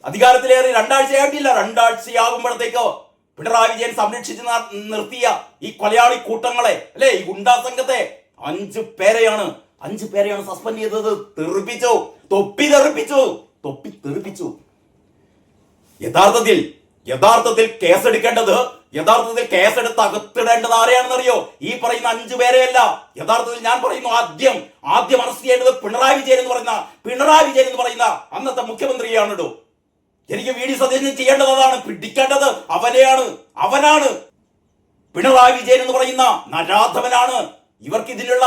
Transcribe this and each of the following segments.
അധികാരത്തിലേറി രണ്ടാഴ്ചയായിട്ടില്ല. രണ്ടാഴ്ചയാകുമ്പോഴത്തേക്കോ പിണറായി വിജയൻ സംരക്ഷിച്ച് നിർത്തിയ ഈ കൊലയാളി കൂട്ടങ്ങളെ, അല്ലെ, ഈ ഗുണ്ടാ സംഘത്തെ 5 പേരെയാണ് സസ്പെൻഡ് ചെയ്തത്. തെറിപ്പിച്ചു, തൊപ്പി തെറിപ്പിച്ചു. യഥാർത്ഥത്തിൽ കേസെടുക്കേണ്ടത്, യഥാർത്ഥത്തിൽ കേസെടുത്ത് അകത്തിടേണ്ടത് ആരെയാണെന്നറിയോ? ഈ പറയുന്ന 5 പേരെയല്ല. യഥാർത്ഥത്തിൽ ഞാൻ പറയുന്നു, ആദ്യം അറസ്റ്റ് ചെയ്യേണ്ടത് പിണറായി വിജയൻ എന്ന് പറയുന്ന അന്നത്തെ മുഖ്യമന്ത്രിയാണിടോ. എനിക്ക് വി ഡി സതീശൻ ചെയ്യേണ്ടത് അതാണ്. പിടിക്കേണ്ടത് അവനാണ്. പിണറായി വിജയൻ എന്ന് പറയുന്ന നരാധവനാണ് ഇവർക്ക് ഇതിനുള്ള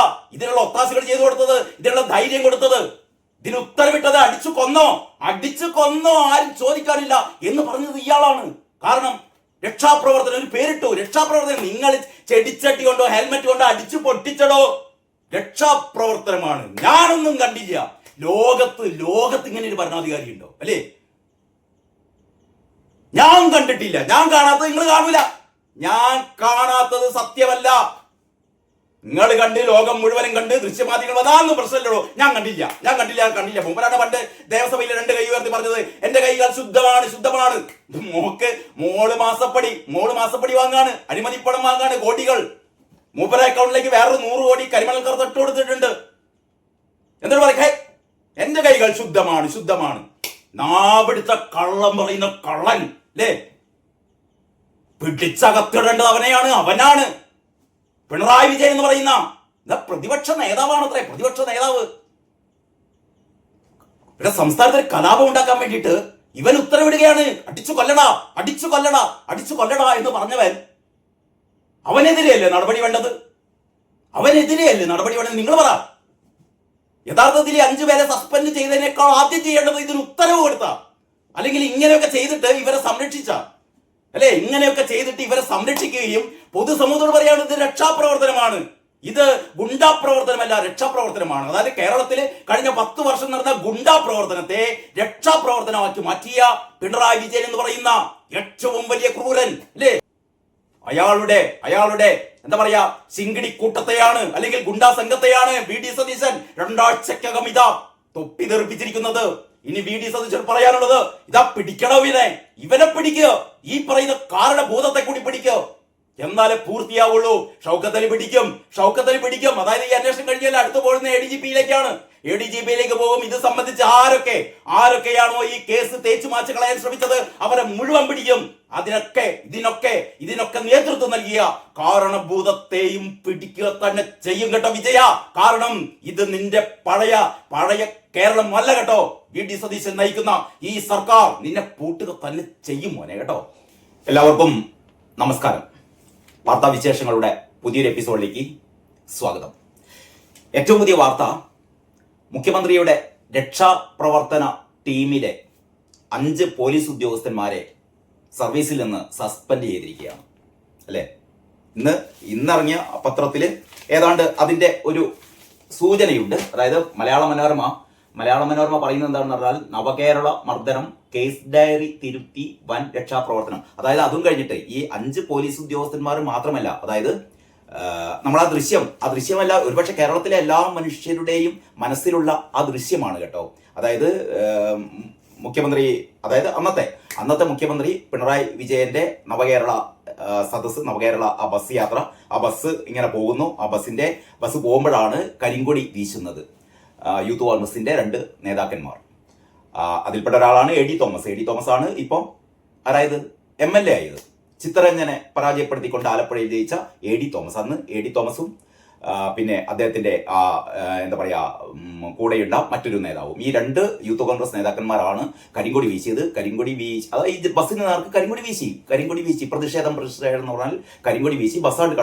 ഒത്താശകൾ ചെയ്തു കൊടുത്തത്, ഇതിനുള്ള ധൈര്യം കൊടുത്തത്, ഇതിന് ഉത്തരവിട്ടത്. അടിച്ചു കൊന്നോ ആരും ചോദിക്കാനില്ല എന്ന് പറഞ്ഞത് ഇയാളാണ്. കാരണം രക്ഷാപ്രവർത്തനം, ഒരു പേരിട്ടു, രക്ഷാപ്രവർത്തനം. നിങ്ങൾ ചെടിച്ചട്ടി കൊണ്ടോ ഹെൽമെറ്റ് കൊണ്ടോ അടിച്ചു പൊട്ടിച്ചടോ, രക്ഷാപ്രവർത്തനമാണ്. ഞാനൊന്നും കണ്ടില്ല. ലോകത്ത് ഇങ്ങനെ ഒരു ഭരണാധികാരി ഉണ്ടോ? അല്ലേ, ഞാൻ കണ്ടിട്ടില്ല. ഞാൻ കാണാത്തത് നിങ്ങൾ കാണൂല. ഞാൻ കാണാത്തത് സത്യമല്ല. നിങ്ങൾ കണ്ട്, ലോകം മുഴുവനും കണ്ട്, ദൃശ്യമാധ്യമങ്ങൾ അതാന്ന് പ്രശ്നമല്ലോ. ഞാൻ കണ്ടില്ല. മുമ്പരാണ് പണ്ട് ദേവസഭയിൽ 2 കൈ ഉയർത്തി പറഞ്ഞത്, എന്റെ കൈകൾ ശുദ്ധമാണ്. മോള് മാസപ്പടി വാങ്ങാണ്, അഴിമതിപ്പണം വാങ്ങാണ്, കോടികൾ. മൂപ്പര അക്കൗണ്ടിലേക്ക് വേറൊരു 100 കോടി കരിമണൽ കറുത്ത് ഇട്ട് കൊടുത്തിട്ടുണ്ട്. എന്നിട്ട് പറയേ എന്റെ കൈകൾ ശുദ്ധമാണ്. നാവിടുത്ത കള്ളം പറയുന്ന കള്ളൻ, അല്ലേ, പിടിച്ചകത്തിടേണ്ടത് അവനാണ് പിണറായി വിജയൻ എന്ന് പറയുന്ന പ്രതിപക്ഷ നേതാവാണത്രേ. പ്രതിപക്ഷ നേതാവ് ഇവിടെ സംസ്ഥാനത്ത് കലാപം ഉണ്ടാക്കാൻ വേണ്ടിയിട്ട് ഇവൻ ഉത്തരവിടുകയാണ്. അടിച്ചു കൊല്ലടാ എന്ന് പറഞ്ഞവൻ, അവനെതിരെയല്ലേ നടപടി വേണ്ടത്? നിങ്ങൾ പറ. യഥാർത്ഥത്തിൽ 5 പേരെ സസ്പെൻഡ് ചെയ്തതിനേക്കാൾ ആദ്യം ചെയ്യേണ്ടത് ഇതിന് ഉത്തരവ് കൊടുത്ത, അല്ലെങ്കിൽ ഇങ്ങനെയൊക്കെ ചെയ്തിട്ട് ഇവരെ സംരക്ഷിച്ച, അല്ലെ, ഇങ്ങനെയൊക്കെ ചെയ്തിട്ട് ഇവരെ സംരക്ഷിക്കുകയും പൊതുസമൂഹത്തോട് പറയാണ് ഇത് രക്ഷാപ്രവർത്തനമാണ്, ഇത് ഗുണ്ടാ പ്രവർത്തനമല്ല, രക്ഷാപ്രവർത്തനമാണ്. അതായത് കേരളത്തിൽ കഴിഞ്ഞ 10 വർഷം നടന്ന ഗുണ്ടാ പ്രവർത്തനത്തെ രക്ഷാപ്രവർത്തനമാക്കി മാറ്റിയ പിണറായി വിജയൻ എന്ന് പറയുന്ന ഏറ്റവും വലിയ ക്രൂരൻ, അല്ലേ, അയാളുടെ എന്താ പറയാ, ചിങ്കിടി കൂട്ടത്തെയാണ്, അല്ലെങ്കിൽ ഗുണ്ടാ സംഘത്തെയാണ് വി ഡി സതീശൻ 2 ആഴ്ചക്കകം ഇതാ തൊപ്പി തെറിപ്പിച്ചിരിക്കുന്നത്. ഇനി വി ഡി സതീശൻ പറയാനുള്ളത്, ഇതാ പിടിക്കണോ ഇവനെ പിടിക്കുക, ഈ പറയുന്ന കാരണഭൂതത്തെ കൂടി പിടിക്കുക, എന്നാലേ പൂർത്തിയാവുള്ളൂ. ഷൗക്കത്ത് അലി പിടിക്കും. അതായത് ഈ അന്വേഷണം കഴിഞ്ഞാൽ അടുത്ത് പോകുന്ന എ ഡി ജി പിയിലേക്ക് പോകും. ഇത് സംബന്ധിച്ച് ആരൊക്കെയാണോ ഈ കേസ് തേച്ചു മാച്ച് കളയാൻ ശ്രമിച്ചത് അവരെ മുഴുവൻ പിടിക്കും. ഇതിനൊക്കെ നേതൃത്വം നൽകിയ കാരണഭൂതത്തെയും പിടിക്കുക തന്നെ ചെയ്യും കേട്ടോ വിജയ. കാരണം ഇത് നിന്റെ പഴയ കേരളം അല്ല കേട്ടോ. വി ഡി സതീശൻ നയിക്കുന്ന ഈ സർക്കാർ നിന്നെ പൂട്ടുക തന്നെ ചെയ്യും മോനെ കേട്ടോ. എല്ലാവർക്കും നമസ്കാരം. വാർത്താവിശേഷങ്ങളുടെ പുതിയൊരു എപ്പിസോഡിലേക്ക് സ്വാഗതം. ഏറ്റവും പുതിയ വാർത്ത, മുഖ്യമന്ത്രിയുടെ രക്ഷാപ്രവർത്തന ടീമിലെ 5 പോലീസ് ഉദ്യോഗസ്ഥന്മാരെ സർവീസിൽ നിന്ന് സസ്പെൻഡ് ചെയ്തിരിക്കുകയാണ്, അല്ലേ. ഇന്നിറങ്ങിയ പത്രത്തിൽ ഏതാണ്ട് അതിൻ്റെ ഒരു സൂചനയുണ്ട്. അതായത് മലയാള മനോരമ പറയുന്നത് എന്താണെന്ന് പറഞ്ഞാൽ, നവകേരള മർദ്ദനം, കേസ് ഡയറി തിരുത്തി വൻ രക്ഷാപ്രവർത്തനം. അതായത് അതും കഴിഞ്ഞിട്ട് ഈ 5 പോലീസ് ഉദ്യോഗസ്ഥന്മാർ മാത്രമല്ല, അതായത് നമ്മൾ ആ ദൃശ്യമല്ല, ഒരുപക്ഷെ കേരളത്തിലെ എല്ലാ മനുഷ്യരുടെയും മനസ്സിലുള്ള ആ ദൃശ്യമാണ് കേട്ടോ. അതായത് മുഖ്യമന്ത്രി, അതായത് അന്നത്തെ മുഖ്യമന്ത്രി പിണറായി വിജയന്റെ നവകേരള സദസ്, നവകേരള ആ ബസ് യാത്ര, ആ ബസ് ഇങ്ങനെ പോകുന്നു. ആ ബസ് പോകുമ്പോഴാണ് കരിങ്കൊടി വീശുന്നത് യൂത്ത് കോൺഗ്രസിന്റെ 2 നേതാക്കന്മാർ. അതിൽപ്പെട്ട ഒരാളാണ് എ ഡി തോമസ് ആണ് ഇപ്പം അതായത് MLA ആയത്. ചിത്തരഞ്ജനെ പരാജയപ്പെടുത്തിക്കൊണ്ട് ആലപ്പുഴയിൽ ജയിച്ച എ ഡി തോമസ്. അന്ന് എ ഡി തോമസും പിന്നെ അദ്ദേഹത്തിന്റെ എന്താ പറയാ കൂടെയുള്ള മറ്റൊരു നേതാവും, ഈ 2 യൂത്ത് കോൺഗ്രസ് നേതാക്കന്മാരാണ് കരിങ്കൊടി വീശിയത്. അതായത് ഈ ബസ്സിന് നേർക്ക് കരിങ്കൊടി വീശി പ്രതിഷേധം എന്ന് പറഞ്ഞാൽ കരിങ്കൊടി വീശി ബസ്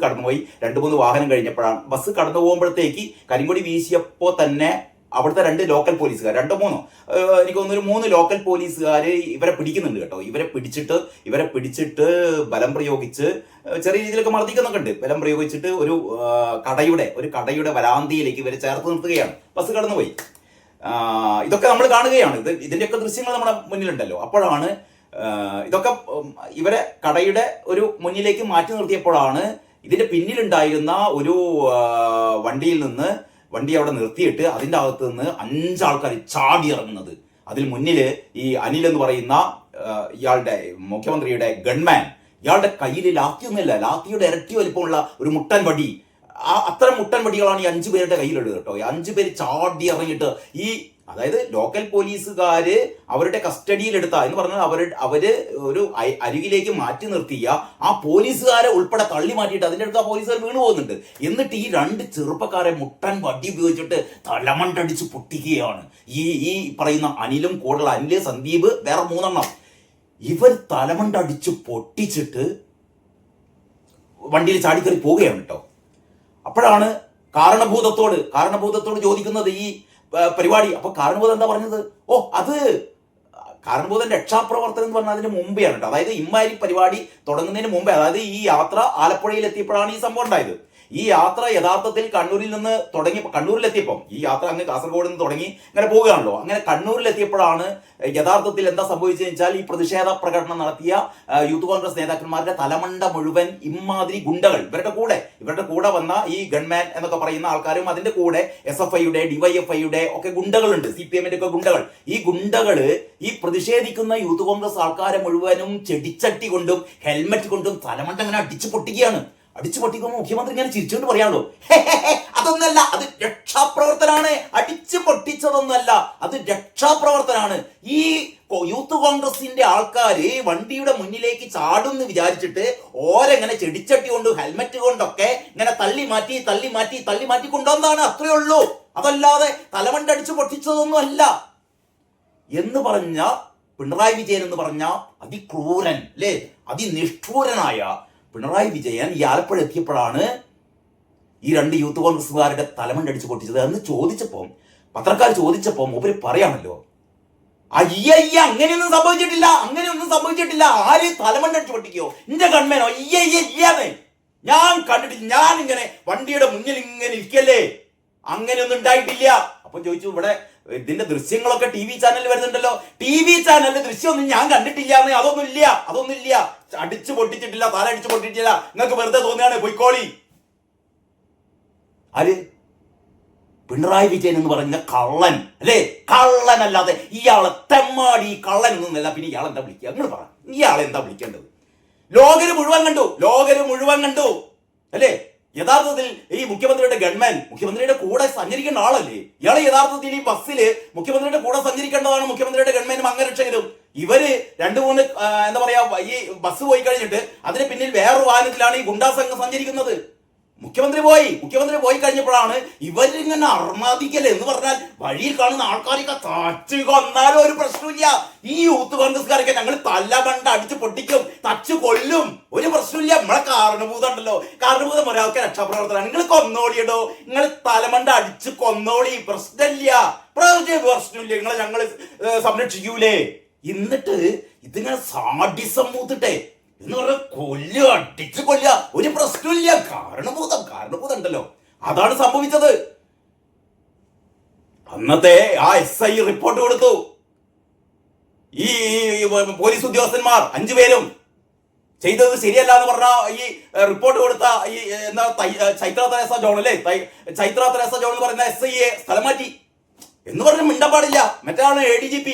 കടന്നുപോയി. 2-3 വാഹനം കഴിഞ്ഞപ്പോഴാണ് ബസ് കടന്നു പോകുമ്പോഴത്തേക്ക് കരിങ്കൊടി വീശിയപ്പോൾ തന്നെ അവിടുത്തെ 2 ലോക്കൽ പോലീസുകാർ, 2-3 എനിക്ക് തോന്നുന്നു 3 ലോക്കൽ പോലീസുകാർ ഇവരെ പിടിക്കുന്നുണ്ട് കേട്ടോ. ഇവരെ പിടിച്ചിട്ട് ബലം പ്രയോഗിച്ച് ചെറിയ രീതിയിലൊക്കെ മർദ്ദിക്കുന്നൊക്കെ ഉണ്ട്. ബലം പ്രയോഗിച്ചിട്ട് ഒരു കടയുടെ വരാന്തിയിലേക്ക് ഇവരെ ചേർത്ത് നിർത്തുകയാണ്. ബസ് കടന്നുപോയി. ഇതൊക്കെ നമ്മൾ കാണുകയാണ്. ഇതിന്റെയൊക്കെ ദൃശ്യങ്ങൾ നമ്മുടെ മുന്നിലുണ്ടല്ലോ. അപ്പോഴാണ് ഇതൊക്കെ ഇവരെ കടയുടെ ഒരു മുന്നിലേക്ക് മാറ്റി നിർത്തിയപ്പോഴാണ് ഇതിന്റെ പിന്നിലുണ്ടായിരുന്ന ഒരു വണ്ടി അവിടെ നിർത്തിയിട്ട് അതിൻ്റെ അകത്ത് നിന്ന് 5 ആൾക്കാർ ചാടി ഇറങ്ങുന്നത്. അതിൽ മുന്നില് ഈ അനിൽ എന്ന് പറയുന്ന ഇയാളുടെ മുഖ്യമന്ത്രിയുടെ ഗൺമാൻ, ഇയാളുടെ കയ്യിൽ ലാത്തിയൊന്നുമില്ല, ലാത്തിയുടെ ഇരട്ടി വലിപ്പമുള്ള ഒരു മുട്ടൻ വടി. അത്തരം മുട്ടൻ വടികളാണ് ഈ 5 പേരുടെ കയ്യിലുള്ളത് കേട്ടോ. ഈ 5 പേര് ചാടി ഇറങ്ങിയിട്ട് ഈ, അതായത് ലോക്കൽ പോലീസുകാര് അവരുടെ കസ്റ്റഡിയിലെടുത്ത എന്ന് പറഞ്ഞാൽ അവര് ഒരു അരികിലേക്ക് മാറ്റി നിർത്തിയ ആ പോലീസുകാരെ ഉൾപ്പെടെ തള്ളി മാറ്റിയിട്ട് അതിൻ്റെ അടുത്ത് ആ പോലീസുകാർ വീണു പോകുന്നുണ്ട്. എന്നിട്ട് ഈ 2 ചെറുപ്പക്കാരെ മുട്ടൻ വടി ഉപയോഗിച്ചിട്ട് തലമണ്ടടിച്ച് പൊട്ടിക്കുകയാണ് ഈ പറയുന്ന അനിലും കൂടുതൽ അനില്, സന്ദീപ്, വേറെ 3 എണ്ണം. ഇവർ തലമണ്ടടിച്ച് പൊട്ടിച്ചിട്ട് വണ്ടിയിൽ ചാടിക്കറി പോവുകയാണ് കേട്ടോ. അപ്പോഴാണ് കാരണഭൂതത്തോട് ചോദിക്കുന്നത് ഈ പരിപാടി. അപ്പൊ കാരണഭൂതം എന്താ പറഞ്ഞത്? അത് കാരണഭൂതൻ രക്ഷാപ്രവർത്തനം എന്ന് പറഞ്ഞാൽ അതിന് മുമ്പെയാണ് കേട്ടോ. അതായത് ഇമ്മാരി പരിപാടി തുടങ്ങുന്നതിന് മുമ്പേ, അതായത് ഈ യാത്ര ആലപ്പുഴയിൽ എത്തിയപ്പോഴാണ് ഈ സംഭവം ഉണ്ടായത്. ഈ യാത്ര യഥാർത്ഥത്തിൽ കണ്ണൂരിൽ നിന്ന് തുടങ്ങി, കണ്ണൂരിലെത്തിയപ്പം ഈ യാത്ര അങ്ങ് കാസർഗോഡ് നിന്ന് തുടങ്ങി ഇങ്ങനെ പോവുകയാണല്ലോ. അങ്ങനെ കണ്ണൂരിലെത്തിയപ്പോഴാണ് യഥാർത്ഥത്തിൽ എന്താ സംഭവിച്ചതെന്ന് വെച്ചാൽ ഈ പ്രതിഷേധ പ്രകടനം നടത്തിയ യൂത്ത് കോൺഗ്രസ് നേതാക്കന്മാരുടെ തലമണ്ട മുഴുവൻ ഇമാതിരി ഗുണ്ടകൾ, ഇവരുടെ കൂടെ വന്ന ഈ ഗൺമാൻ എന്നൊക്കെ പറയുന്ന ആൾക്കാരും അതിന്റെ കൂടെ SFIയുടെ DYFIയുടെ ഒക്കെ ഗുണ്ടകളുണ്ട്, CPMന്റെ ഒക്കെ ഗുണ്ടകൾ. ഈ ഗുണ്ടകള് ഈ പ്രതിഷേധിക്കുന്ന യൂത്ത് കോൺഗ്രസ് ആൾക്കാരെ മുഴുവനും ചെടിച്ചട്ടി കൊണ്ടും ഹെൽമെറ്റ് കൊണ്ടും തലമണ്ട അങ്ങനെ അടിച്ചു പൊട്ടിക്കുമ്പോൾ മുഖ്യമന്ത്രി ഇങ്ങനെ ചിരിച്ചുകൊണ്ട് പറയാണല്ലോ, അതൊന്നല്ല, അത് രക്ഷാപ്രവർത്തനാണ്, അടിച്ചു പൊട്ടിച്ചതൊന്നല്ല, അത് രക്ഷാപ്രവർത്തനാണ്. ഈ യൂത്ത് കോൺഗ്രസിന്റെ ആൾക്കാര് വണ്ടിയുടെ മുന്നിലേക്ക് ചാടുന്ന് വിചാരിച്ചിട്ട് ഓരെങ്ങനെ ചെടിച്ചട്ടി കൊണ്ടും ഹെൽമെറ്റ് കൊണ്ടൊക്കെ ഇങ്ങനെ തള്ളി മാറ്റി കൊണ്ടുവന്നാണ്, അത്രയേ ഉള്ളൂ. അതല്ലാതെ തലമണ്ടടിച്ചു പൊട്ടിച്ചതൊന്നും അല്ല എന്ന് പറഞ്ഞ പിണറായി വിജയൻ എന്ന് പറഞ്ഞ അതിക്രൂരൻ അല്ലേ, അതിനിഷ്ഠൂരനായ പിണറായി വിജയൻ ഈ ആലപ്പുഴ എത്തിയപ്പോഴാണ് ഈ 2 യൂത്ത് കോൺഗ്രസുകാരുടെ തലമണ്ടടിച്ച് പൊട്ടിച്ചത് എന്ന് ചോദിച്ചപ്പോൾ, പത്രക്കാർ ചോദിച്ചപ്പോൾ മൂപ്പര് പറയാമല്ലോ, അയ്യയ്യ അങ്ങനെയൊന്നും സംഭവിച്ചിട്ടില്ല, ആര് തലമണ്ടടിച്ച് പൊട്ടിക്കോ, എന്റെ ഗൺമേനോ, അയ്യയ്യാന്ന് ഞാൻ കണ്ടിട്ടില്ല, ഞാൻ ഇങ്ങനെ വണ്ടിയുടെ മുന്നിൽ ഇങ്ങനെ ഇരിക്കല്ലേ, അങ്ങനെയൊന്നും ഉണ്ടായിട്ടില്ല. അപ്പൊ ചോദിച്ചു, ഇവിടെ ഇതിന്റെ ദൃശ്യങ്ങളൊക്കെ TV ചാനലിൽ വരുന്നുണ്ടല്ലോ, TV ചാനലിന്റെ ദൃശ്യമൊന്നും ഞാൻ കണ്ടിട്ടില്ല. അതൊന്നുമില്ല, അടിച്ചു പൊട്ടിച്ചിട്ടില്ല, തല അടിച്ചു പൊട്ടിച്ചിട്ടില്ല, നിങ്ങൾക്ക് വെറുതെ തോന്നിയാണ്, പോയിക്കോളി. ആര്? പിണറായി വിജയൻ എന്ന് പറഞ്ഞ കള്ളൻ അല്ലേ, കള്ളനല്ലാതെ ഇയാളെ തെമ്മാടി കള്ളൻ എന്നല്ല, പിന്നെ ഇയാൾ എന്താ വിളിക്കുക? നിങ്ങൾ പറ, ഇയാളെ എന്താ വിളിക്കേണ്ടത്? ലോകര് മുഴുവൻ കണ്ടു അല്ലേ. യഥാർത്ഥത്തിൽ ഈ മുഖ്യമന്ത്രിയുടെ ഗൺമാൻ മുഖ്യമന്ത്രിയുടെ കൂടെ സഞ്ചരിക്കേണ്ട ആളല്ലേ. ഇയാളെ യഥാർത്ഥത്തിൽ ഈ ബസ്സില് മുഖ്യമന്ത്രിയുടെ കൂടെ സഞ്ചരിക്കേണ്ടതാണ് മുഖ്യമന്ത്രിയുടെ ഗൺമാനും അംഗരക്ഷകരും. ഇവര് 2-3 എന്താ പറയാ, ഈ ബസ് പോയി കഴിഞ്ഞിട്ട് അതിന് പിന്നിൽ വേറൊരു വാഹനത്തിലാണ് ഈ ഗുണ്ടാ സംഘം സഞ്ചരിക്കുന്നത്. മുഖ്യമന്ത്രി പോയി കഴിഞ്ഞപ്പോഴാണ് ഇവരിങ്ങനെ അർമാദിക്കല് എന്ന് പറഞ്ഞാൽ വഴിയിൽ കാണുന്ന ആൾക്കാരൊക്കെ തച്ച് കൊന്നാലും ഒരു പ്രശ്നമില്ല. ഈ യൂത്ത് കോൺഗ്രസ്കാരൊക്കെ ഞങ്ങൾ തലമണ്ട അടിച്ച് പൊട്ടിക്കും, തച്ച് കൊല്ലും, ഒരു പ്രശ്നമില്ല. നമ്മളെ കാരണഭൂതം ഒരാൾക്ക് രക്ഷാപ്രവർത്തനം, നിങ്ങൾ കൊന്നോളിയിടോ, നിങ്ങൾ തലമണ്ട അടിച്ച് കൊന്നോളി, പ്രശ്നമില്ല, നിങ്ങളെ ഞങ്ങൾ സംരക്ഷിക്കൂലേ. എന്നിട്ട് ഇതിങ്ങനെ സാഡിസം മൂത്തിട്ടെ എന്ന് പറഞ്ഞ അടിച്ചു കൊല്ലുക, ഒരു പ്രശ്നമില്ല, കാരണഭൂതം ഉണ്ടല്ലോ. അതാണ് സംഭവിച്ചത്. അന്നത്തെ ആ SI റിപ്പോർട്ട് കൊടുത്തു. ഈ പോലീസ് ഉദ്യോഗസ്ഥന്മാർ 5 പേരും ചെയ്തത് ശരിയല്ല എന്ന് പറഞ്ഞ ഈ റിപ്പോർട്ട് കൊടുത്ത ഈ എന്താ ചൈത്ര തെരേസ ജോൺ അല്ലേ, ചൈത്ര തെരേസ ജോൺ എന്ന് പറയുന്ന SIയെ സ്ഥലം മാറ്റി എന്ന് പറഞ്ഞ് മിണ്ടപ്പാടില്ല. മറ്റാണ് ADGP.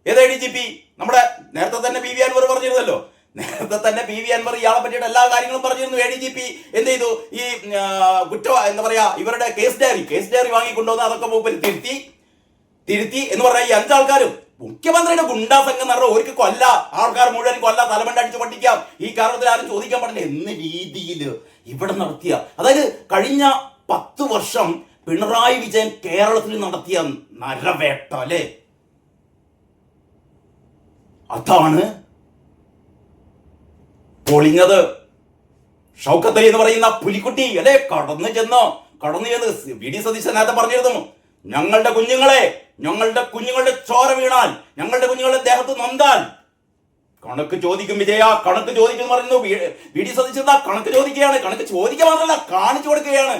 ഏത് ADGP? നമ്മുടെ നേരത്തെ തന്നെ PV അൻവർ പറഞ്ഞിരുന്നല്ലോ, ഇയാളെ പറ്റിയിട്ട് എല്ലാ കാര്യങ്ങളും പറഞ്ഞിരുന്നു. ADGP എന്ത് ചെയ്തു? ഈ എന്താ പറയാ, ഇവരുടെ കേസ് ഡയറി വാങ്ങിക്കൊണ്ടുവന്ന് അതൊക്കെ മൂപ്പര് തിരുത്തി എന്ന് പറഞ്ഞാൽ ഈ 5 ആൾക്കാരും മുഖ്യമന്ത്രിയുടെ ഗുണ്ടാ സംഘം എന്ന് പറഞ്ഞാൽ ഒരിക്കൽ കൊല്ല, ആൾക്കാർ മുഴുവൻ കൊല്ല, തലമണ്ടടിച്ച് പൊട്ടിക്കാം, ഈ കാരണത്തിൽ ആരും ചോദിക്കാൻ പാടില്ല എന്ന രീതിയിൽ ഇവിടെ നടത്തിയ, അതായത് കഴിഞ്ഞ 10 വർഷം പിണറായി വിജയൻ കേരളത്തിൽ നടത്തിയ നരവേട്ട അല്ലേ, അതാണ് പൊളിഞ്ഞത്. ഷൗക്കത്ത് അലി എന്ന് പറയുന്ന പുലിക്കുട്ടി അല്ലെ കടന്നു ചെന്ന് VD സതീശൻ നേരത്തെ പറഞ്ഞിരുന്നു, ഞങ്ങളുടെ കുഞ്ഞുങ്ങളുടെ ചോര വീണാൽ, ഞങ്ങളുടെ കുഞ്ഞുങ്ങളുടെ ദേഹത്ത് നൊന്താൽ കണക്ക് ചോദിക്കും വിജയ, കണക്ക് ചോദിക്കും പറയുന്നു. VD സതീശൻ കണക്ക് ചോദിക്കുകയാണ്, കണക്ക് ചോദിക്കുക മാത്രമല്ല കാണിച്ചു കൊടുക്കുകയാണ്.